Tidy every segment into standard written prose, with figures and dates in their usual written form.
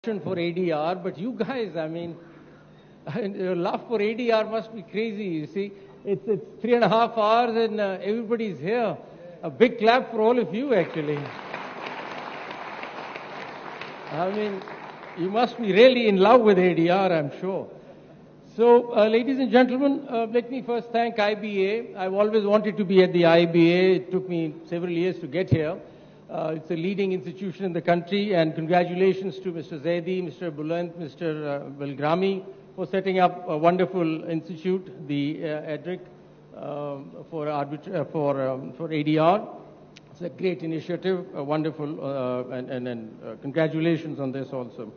for ADR, but you guys, your love for ADR must be crazy, you see. It's 3.5 hours and everybody's here. A big clap for all of you, actually. You must be really in love with ADR, I'm sure. So, ladies and gentlemen, let me first thank IBA. I've always wanted to be at the IBA. It took me several years to get here. It's a leading institution in the country, and congratulations to Mr. Zaidi, Mr. Buland, Mr. Belgrami for setting up a wonderful institute, the EDRIC, for ADR. It's a great initiative, wonderful, and congratulations on this also.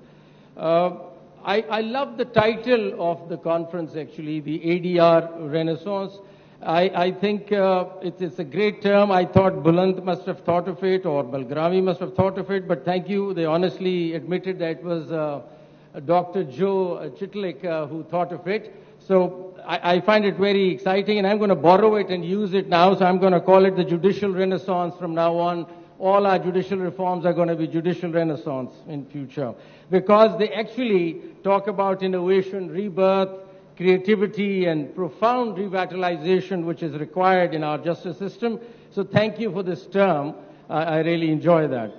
I love the title of the conference, actually, the ADR Renaissance. I think it's a great term. I thought Buland must have thought of it, or Belgrami must have thought of it, but thank you. They honestly admitted that it was Dr. Joe Chitlik who thought of it. So I find it very exciting, and I'm going to borrow it and use it now. So I'm going to call it the Judicial Renaissance from now on. All our judicial reforms are going to be Judicial Renaissance in future, because they actually talk about innovation, rebirth, creativity, and profound revitalization which is required in our justice system. So thank you for this term. I really enjoy that.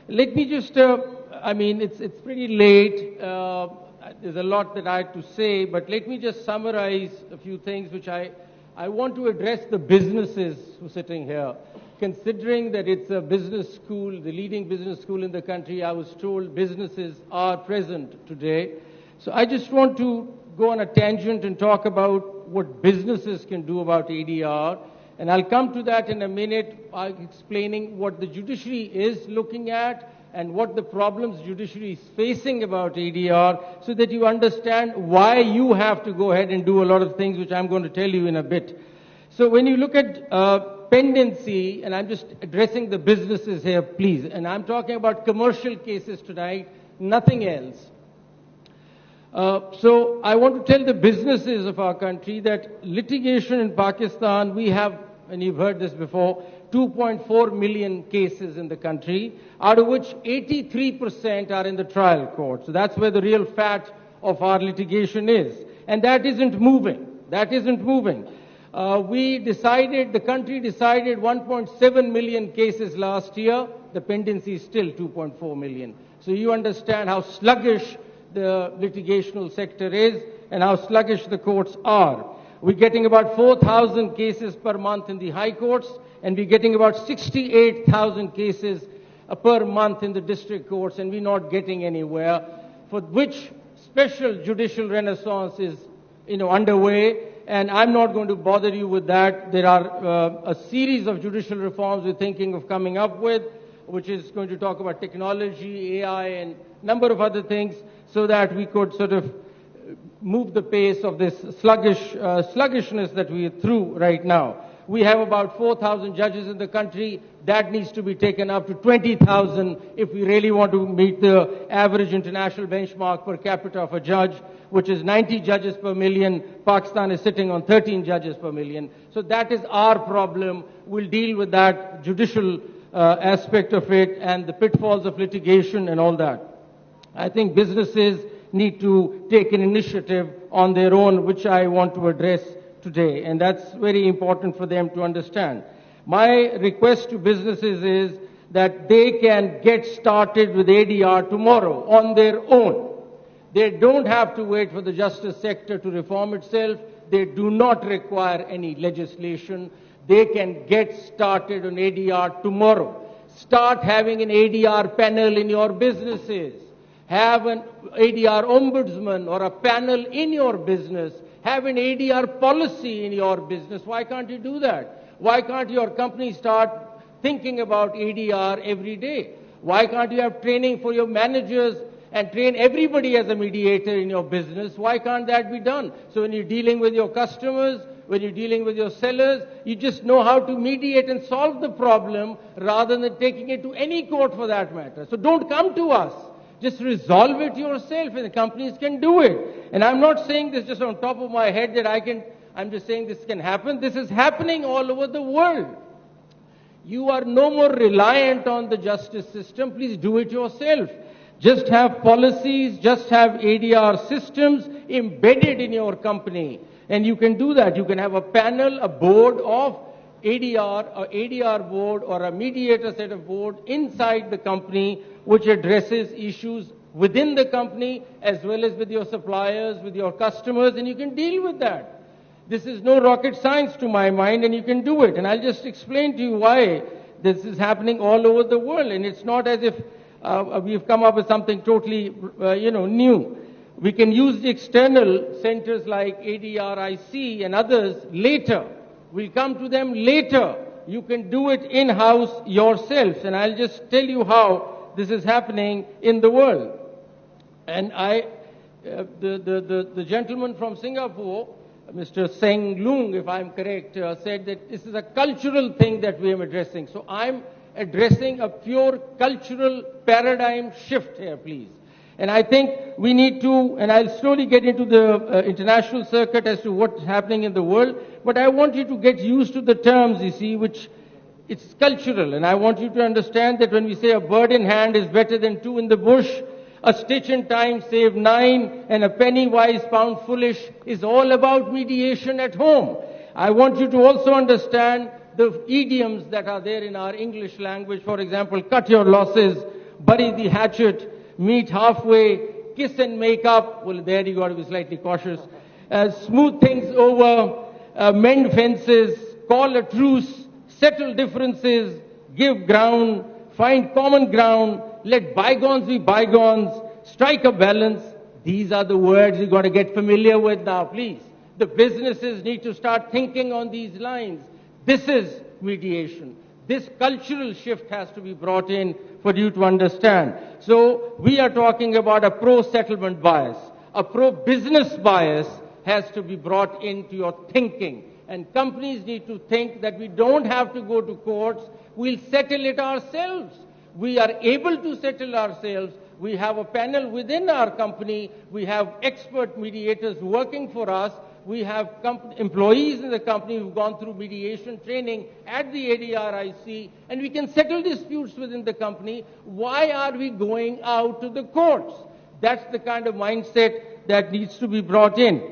Let me just, it's pretty late. There's a lot that I had to say, but let me just summarize a few things which I want to address the businesses who are sitting here. Considering that it's a business school, the leading business school in the country, I was told businesses are present today. So I just want to go on a tangent and talk about what businesses can do about ADR. And I'll come to that in a minute, explaining what the judiciary is looking at and what the problems judiciary is facing about ADR, so that you understand why you have to go ahead and do a lot of things, which I'm going to tell you in a bit. So when you look at pendency, and I'm just addressing the businesses here, please, and I'm talking about commercial cases tonight, nothing else. So I want to tell the businesses of our country that litigation in Pakistan, we have, and you've heard this before, 2.4 million cases in the country, out of which 83% are in the trial court. So that's where the real fat of our litigation is. And that isn't moving. That isn't moving. The country decided 1.7 million cases last year. The pendency is still 2.4 million. So you understand how sluggish the litigational sector is and how sluggish the courts are. We're getting about 4,000 cases per month in the high courts, and we're getting about 68,000 cases per month in the district courts, and we're not getting anywhere, for which special judicial renaissance is underway. And I'm not going to bother you with that. There are a series of judicial reforms we're thinking of coming up with, which is going to talk about technology, AI, and a number of other things, so that we could sort of move the pace of this sluggishness that we are through right now. We have about 4,000 judges in the country. That needs to be taken up to 20,000 if we really want to meet the average international benchmark per capita of a judge, which is 90 judges per million. Pakistan is sitting on 13 judges per million. So that is our problem. We'll deal with that judicial aspect of it and the pitfalls of litigation and all that. I think businesses need to take an initiative on their own, which I want to address today, and that's very important for them to understand. My request to businesses is that they can get started with ADR tomorrow on their own. They don't have to wait for the justice sector to reform itself. They do not require any legislation. They can get started on ADR tomorrow. Start having an ADR panel in your businesses. Have an ADR ombudsman or a panel in your business. Have an ADR policy in your business. Why can't you do that? Why can't your company start thinking about ADR every day? Why can't you have training for your managers and train everybody as a mediator in your business? Why can't that be done? So when you're dealing with your customers, when you're dealing with your sellers, you just know how to mediate and solve the problem rather than taking it to any court for that matter. So don't come to us. Just resolve it yourself, and the companies can do it. And I'm not saying this just on top of my head that I'm just saying this can happen. This is happening all over the world. You are no more reliant on the justice system. Please do it yourself. Just have policies, just have ADR systems embedded in your company. And you can do that. You can have a panel, a board of ADR, or ADR board, or a mediator set of board inside the company which addresses issues within the company as well as with your suppliers, with your customers, and you can deal with that. This is no rocket science to my mind, and you can do it. And I'll just explain to you why this is happening all over the world. And it's not as if we've come up with something totally, new. We can use the external centers like ADRIC and others later. We'll come to them later. You can do it in-house yourselves. And I'll just tell you how this is happening in the world. And the gentleman from Singapore, Mr. Seng Lung, if I'm correct, said that this is a cultural thing that we are addressing. So I'm addressing a pure cultural paradigm shift here, please. And I think we need to, and I'll slowly get into the international circuit as to what's happening in the world, but I want you to get used to the terms, you see, which it's cultural. And I want you to understand that when we say a bird in hand is better than two in the bush, a stitch in time save 9, and a penny wise pound foolish is all about mediation at home. I want you to also understand the idioms that are there in our English language. For example, cut your losses, bury the hatchet, meet halfway, kiss and make up. Well, there you got to be slightly cautious. Smooth things over, mend fences, call a truce, settle differences, give ground, find common ground, let bygones be bygones, strike a balance. These are the words you got to get familiar with now, please. The businesses need to start thinking on these lines. This is mediation. This cultural shift has to be brought in for you to understand. So we are talking about a pro-settlement bias. A pro-business bias has to be brought into your thinking. And companies need to think that we don't have to go to courts. We'll settle it ourselves. We are able to settle ourselves. We have a panel within our company. We have expert mediators working for us. We have employees in the company who've gone through mediation training at the ADRIC, and we can settle disputes within the company. Why are we going out to the courts? That's the kind of mindset that needs to be brought in.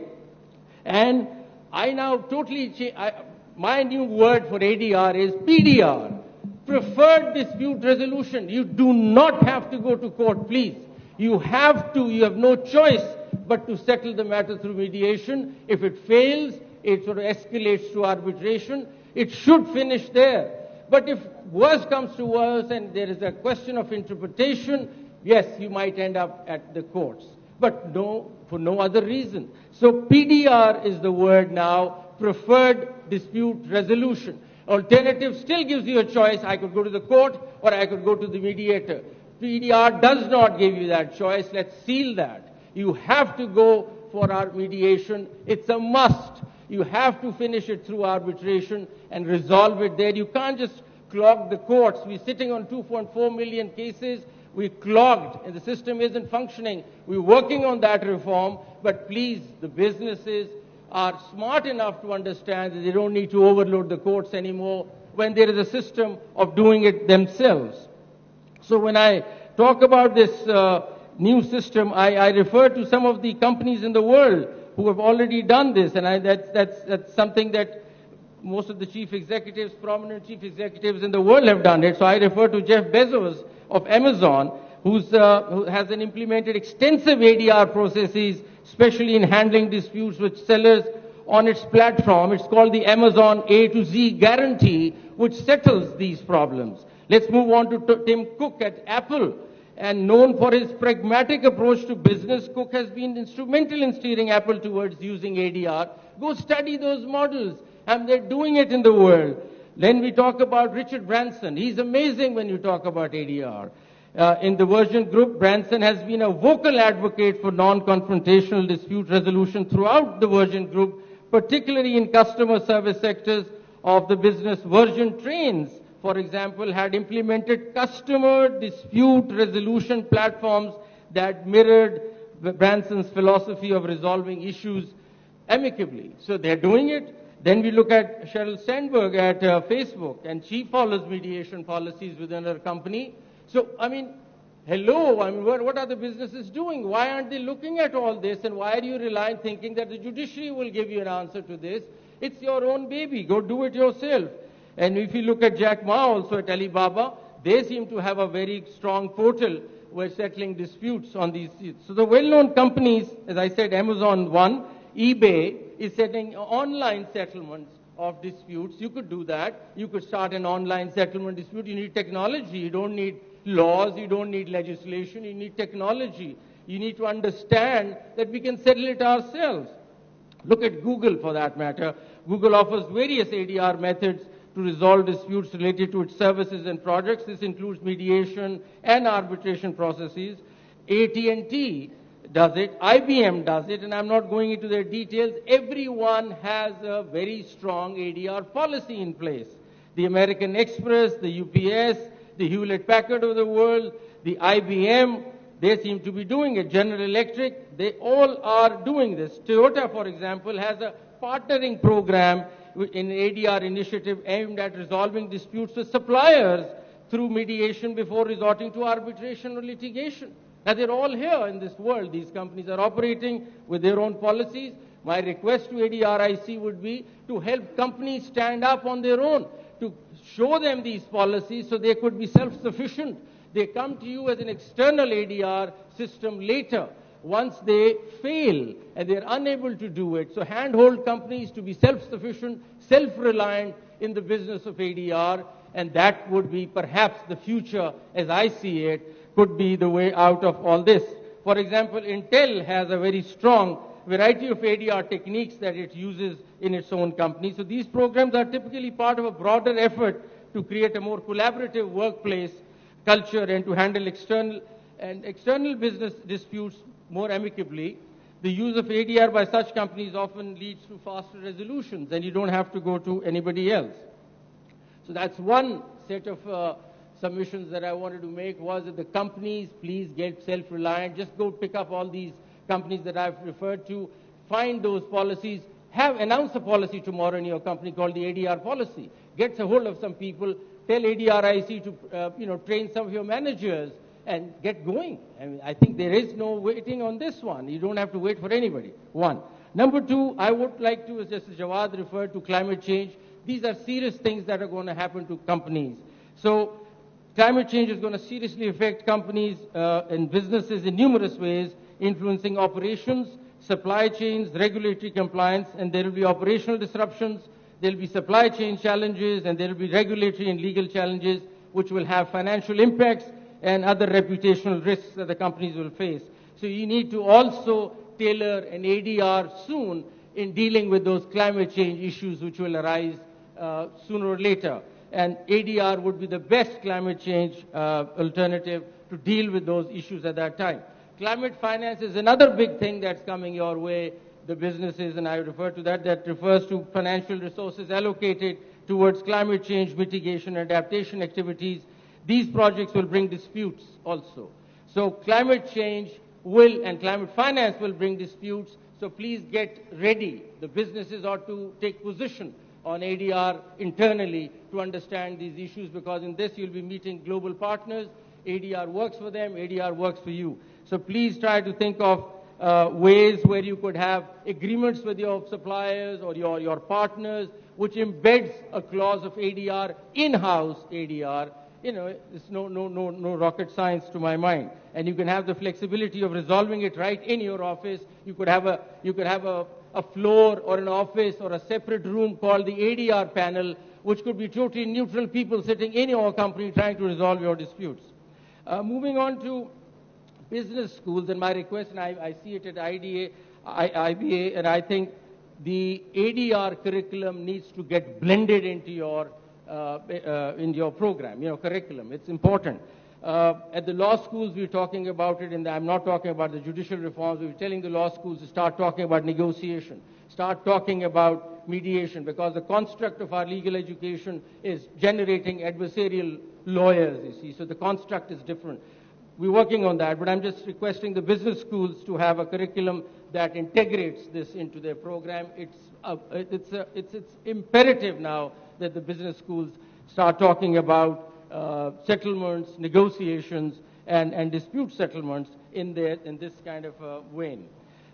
And I now totally my new word for ADR is PDR, Preferred Dispute Resolution. You do not have to go to court, please. You have no choice but to settle the matter through mediation. If it fails, it sort of escalates to arbitration. It should finish there. But if worse comes to worse and there is a question of interpretation, yes, you might end up at the courts. But no, for no other reason. So PDR is the word now, Preferred Dispute Resolution. Alternative still gives you a choice. I could go to the court or I could go to the mediator. PDR does not give you that choice. Let's seal that. You have to go for our mediation. It's a must. You have to finish it through arbitration and resolve it there. You can't just clog the courts. We're sitting on 2.4 million cases. We're clogged and the system isn't functioning. We're working on that reform, but please, the businesses are smart enough to understand that they don't need to overload the courts anymore when there is a system of doing it themselves. So when I talk about this new system, I refer to some of the companies in the world who have already done this, and that's something that most of the chief executives, prominent chief executives in the world have done it. So I refer to Jeff Bezos of Amazon, who has implemented extensive ADR processes, especially in handling disputes with sellers on its platform. It's called the Amazon A to Z guarantee, which settles these problems. Let's move on to Tim Cook at Apple. And known for his pragmatic approach to business, Cook has been instrumental in steering Apple towards using ADR. Go study those models, and they're doing it in the world. Then we talk about Richard Branson. He's amazing when you talk about ADR. In the Virgin Group, Branson has been a vocal advocate for non-confrontational dispute resolution throughout the Virgin Group, particularly in customer service sectors of the business. Virgin Trains, for example, had implemented customer dispute resolution platforms that mirrored Branson's philosophy of resolving issues amicably. So they're doing it. Then we look at Sheryl Sandberg at Facebook, and she follows mediation policies within her company. So, I mean, Hello, I mean, what are the businesses doing? Why aren't they looking at all this? And why are you relying, thinking that the judiciary will give you an answer to this? It's your own baby. Go do it yourself. And if you look at Jack Ma also at Alibaba, they seem to have a very strong portal where settling disputes on these. So the well-known companies, as I said, Amazon one, eBay is setting online settlements of disputes. You could do that. You could start an online settlement dispute. You need technology. You don't need laws. You don't need legislation. You need technology. You need to understand that we can settle it ourselves. Look at Google for that matter. Google offers various ADR methods to resolve disputes related to its services and products. This includes mediation and arbitration processes. AT&T does it, IBM does it, and I'm not going into their details. Everyone has a very strong ADR policy in place. The American Express, the UPS, the Hewlett-Packard of the world, the IBM, they seem to be doing it. General Electric, they all are doing this. Toyota, for example, has a partnering program in ADR initiative aimed at resolving disputes with suppliers through mediation before resorting to arbitration or litigation. Now, they're all here in this world. These companies are operating with their own policies. My request to ADRIC would be to help companies stand up on their own, to show them these policies so they could be self-sufficient. They come to you as an external ADR system later, once they fail and they're unable to do it. So handhold companies to be self-sufficient, self-reliant in the business of ADR, and that would be perhaps the future, as I see it, could be the way out of all this. For example, Intel has a very strong variety of ADR techniques that it uses in its own company. So these programs are typically part of a broader effort to create a more collaborative workplace culture and to handle external business disputes more amicably. The use of ADR by such companies often leads to faster resolutions, and you don't have to go to anybody else. So that's one set of submissions that I wanted to make, was that the companies, please get self-reliant. Just go pick up all these companies that I've referred to, find those policies, announce a policy tomorrow in your company called the ADR policy. Get a hold of some people, tell ADRIC to train some of your managers and get going. I mean, I think there is no waiting on this one. You don't have to wait for anybody, one. Number two, I would like to, as Justice Jawad referred to, climate change. These are serious things that are going to happen to companies. So climate change is going to seriously affect companies and businesses in numerous ways, influencing operations, supply chains, regulatory compliance, and there will be operational disruptions, there will be supply chain challenges, and there will be regulatory and legal challenges which will have financial impacts and other reputational risks that the companies will face. So you need to also tailor an ADR soon in dealing with those climate change issues which will arise sooner or later. And ADR would be the best climate change alternative to deal with those issues at that time. Climate finance is another big thing that's coming your way, the businesses, and I refer to that, that refers to financial resources allocated towards climate change mitigation and adaptation activities. These projects will bring disputes also. So climate change and climate finance will bring disputes, so please get ready. The businesses ought to take position on ADR internally to understand these issues, because in this you'll be meeting global partners. ADR works for them, ADR works for you. So please try to think of ways where you could have agreements with your suppliers or your partners which embeds a clause of ADR, in-house ADR. It's no rocket science to my mind. And you can have the flexibility of resolving it right in your office. You could have a floor or an office or a separate room called the ADR panel, which could be totally neutral people sitting in your company trying to resolve your disputes. Moving on to business schools, and my request, and I see it at IBA, and I think the ADR curriculum needs to get blended into your program, curriculum. It's important. At the law schools, we're talking about it, and I'm not talking about the judicial reforms. We're telling the law schools to start talking about negotiation, start talking about mediation, because the construct of our legal education is generating adversarial lawyers, you see. So the construct is different. We're working on that, but I'm just requesting the business schools to have a curriculum that integrates this into their program. It's imperative now that the business schools start talking about settlements, negotiations, and dispute settlements in this kind of vein.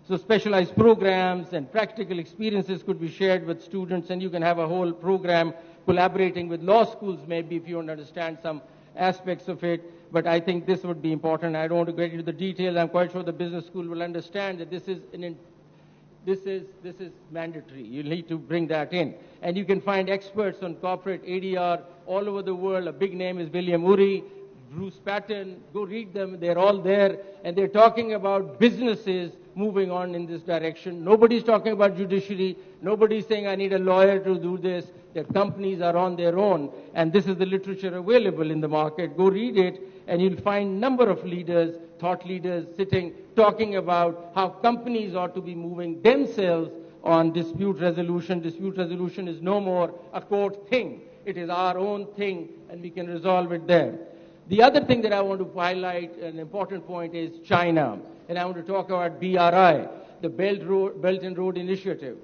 So specialized programs and practical experiences could be shared with students, and you can have a whole program collaborating with law schools maybe if you want to understand some aspects of it. But I think this would be important. I don't want to get into the details. I'm quite sure the business school will understand that this is mandatory. You need to bring that in. And you can find experts on corporate ADR all over the world. A big name is William Ury, Bruce Patton. Go read them. They're all there. And they're talking about businesses moving on in this direction. Nobody's talking about judiciary. Nobody's saying I need a lawyer to do this. Their companies are on their own. And this is the literature available in the market. Go read it, and you'll find number of leaders, thought leaders sitting, talking about how companies ought to be moving themselves on dispute resolution. Dispute resolution is no more a court thing. It is our own thing, and we can resolve it there. The other thing that I want to highlight, an important point, is China. And I want to talk about BRI, the Belt and Road Initiative.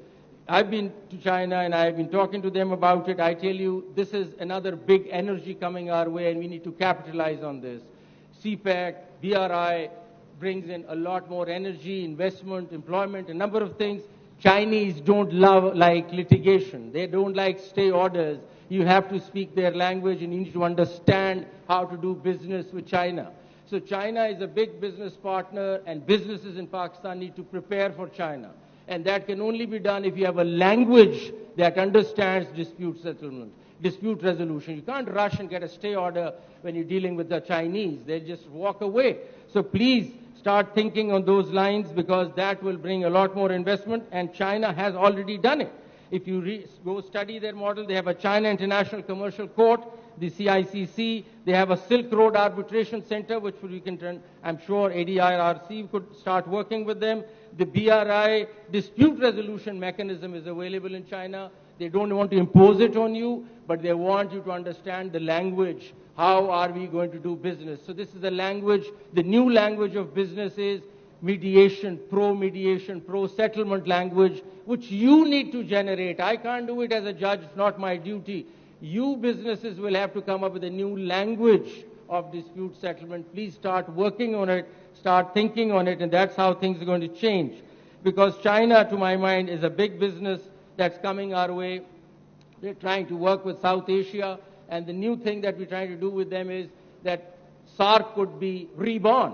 I've been to China and I've been talking to them about it. I tell you, this is another big energy coming our way, and we need to capitalize on this. CPEC, BRI brings in a lot more energy, investment, employment, a number of things. Chinese don't like litigation. They don't like stay orders. You have to speak their language, and you need to understand how to do business with China. So China is a big business partner, and businesses in Pakistan need to prepare for China. And that can only be done if you have a language that understands dispute settlement, dispute resolution. You can't rush and get a stay order when you're dealing with the Chinese. They'll just walk away. So please start thinking on those lines, because that will bring a lot more investment, and China has already done it. If you go study their model, they have a China International Commercial Court, the CICC. They have a Silk Road Arbitration Center, which we can turn, I'm sure ADIRC could start working with them. The BRI dispute resolution mechanism is available in China. They don't want to impose it on you, but they want you to understand the language. How are we going to do business? So this is the language, the new language of business is mediation, pro-settlement language, which you need to generate. I can't do it as a judge. It's not my duty. You businesses will have to come up with a new language of dispute settlement. Please start working on it, start thinking on it, and that's how things are going to change. Because China, to my mind, is a big business that's coming our way. They're trying to work with South Asia, and the new thing that we're trying to do with them is that SARC could be reborn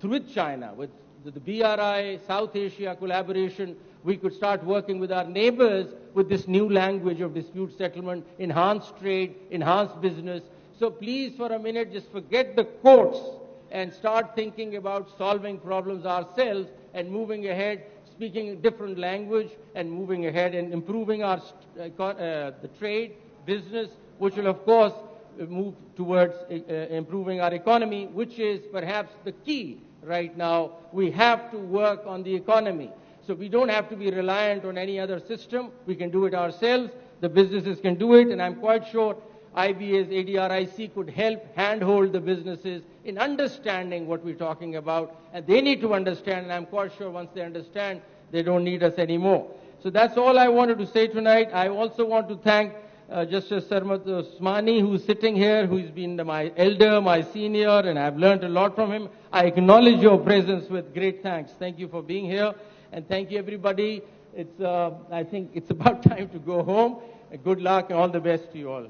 with China. With the BRI, South Asia collaboration, we could start working with our neighbors with this new language of dispute settlement, enhanced trade, enhanced business. So please, for a minute, just forget the courts and start thinking about solving problems ourselves and moving ahead, speaking a different language and moving ahead and improving our the trade, business, which will, of course, move towards improving our economy, which is perhaps the key right now. We have to work on the economy. So we don't have to be reliant on any other system. We can do it ourselves. The businesses can do it, and I'm quite sure IBA's ADRIC could help handhold the businesses in understanding what we're talking about, and they need to understand, and I'm quite sure once they understand, they don't need us anymore. So that's all I wanted to say tonight. I also want to thank Justice Sarmat Osmani, who's sitting here, who's been my elder, my senior, and I've learned a lot from him. I acknowledge your presence with great thanks. Thank you for being here, and thank you, everybody. I think it's about time to go home. Good luck and all the best to you all.